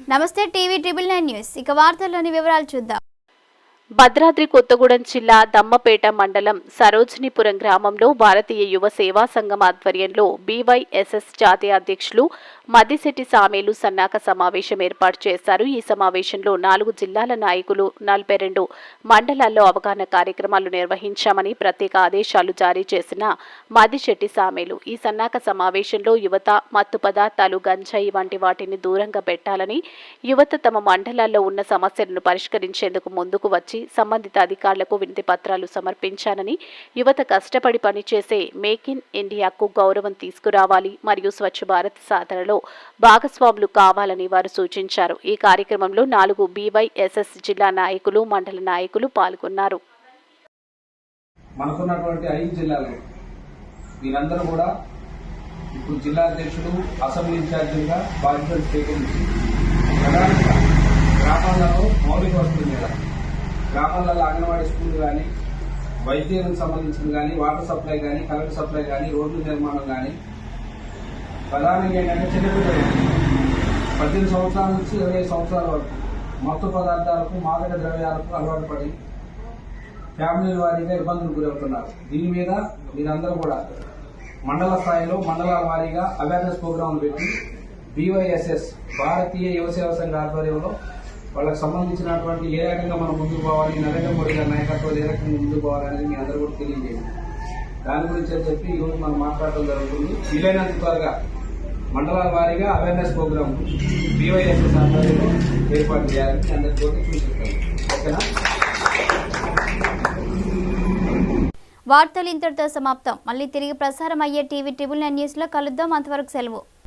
నమస్తే TV triple 9 news ఇక వార్తల్లోని వివరాలు చూద్దాం. భద్రాద్రి కొత్తగూడెం జిల్లా దమ్మపేట మండలం సరోజినీపురం గ్రామంలో భారతీయ యువ సేవా సంఘం ఆధ్వర్యంలో బీవైఎస్ఎస్ జాతీయ అధ్యక్షులు మద్దిశెట్టి సామేలు సన్నాహక సమావేశం ఏర్పాటు చేశారు. ఈ సమావేశంలో 4 జిల్లాల నాయకులు 42 మండలాల్లో అవగాహన కార్యక్రమాలు నిర్వహించామని ప్రత్యేక ఆదేశాలు జారీ చేసిన మద్దిశెట్టి సామేలు ఈ సన్నాహక సమావేశంలో యువత మత్తు పదార్థాలు గంజాయి వంటి వాటిని దూరంగా పెట్టాలని, యువత తమ మండలాల్లో ఉన్న సమస్యలను పరిష్కరించేందుకు ముందుకు వచ్చి సంబంధిత అధికారులకు వినతి పత్రాలు సమర్పించానని, యువత కష్టపడి పనిచేసే మేక్ ఇన్ ఇండియాకు గౌరవం తీసుకురావాలి మరియు స్వచ్ఛ భారత్ సాధనలో భాగస్వాములు కావాలని వారు సూచించారు. ఈ కార్యక్రమంలో 4 బీవైఎస్ఎస్ జిల్లా నాయకులు, మండల నాయకులు పాల్గొన్నారు. మనకున్నటువంటి 5 జిల్లాలు వీరందరూ కూడా ఇప్పుడు జిల్లా అధ్యక్షులు, అసెంబ్లీ ఇన్ఛార్జీలుగా బాధ్యతలు స్వీకరించి ప్రధానంగా గ్రామాలలో మౌలిక వసతుల మీద, గ్రామాలలో అంగన్వాడీ స్కూల్ కానీ, వైద్యానికి సంబంధించింది కానీ, వాటర్ సప్లై కానీ, కరెంట్ సప్లై కానీ, రోడ్ల నిర్మాణం కానీ, ప్రధానంగా ఏంటంటే చిన్నపిల్లలు 18 సంవత్సరాల నుంచి 25 సంవత్సరాల వరకు మత్తు పదార్థాలకు, మాదక ద్రవ్యాలకు అలవాటు పడి ఫ్యామిలీల వారీగా ఇబ్బందులు గురవుతున్నారు. దీని మీద మీరందరూ కూడా మండల స్థాయిలో, మండలాల వారీగా అవేర్నెస్ ప్రోగ్రాంలు పెట్టి బీవైఎస్ఎస్ భారతీయ యువ సేవా సంఘ ఆధ్వర్యంలో వాళ్ళకి సంబంధించినటువంటి ఏ రకంగా మనం ముందుకు పోవాలి, నరేంద్ర మోడీ గారి నాయకత్వంలో ఏ రకంగా ముందుకు పోవాలనేది మీ అందరూ కూడా తెలియజేయండి. దాని గురించి అని చెప్పి ఈరోజు మనం మాట్లాడటం జరుగుతుంది. వీలైనంత త్వరగా మండలాల వారీగా అవేర్నెస్ ప్రోగ్రామ్ బీవైఎస్ఎస్ ఆధ్వర్యంలో ఏర్పాటు చేయాలని అందరికీ సూచిస్తాను. ఓకేనా? వార్తలు ఇంతటితో సమాప్తం. మళ్ళీ తిరిగి ప్రసారం అయ్యే టీవీ ట్రిబుల్ 9 న్యూస్ లో కలుద్దాం. అంతవరకు సెలవు.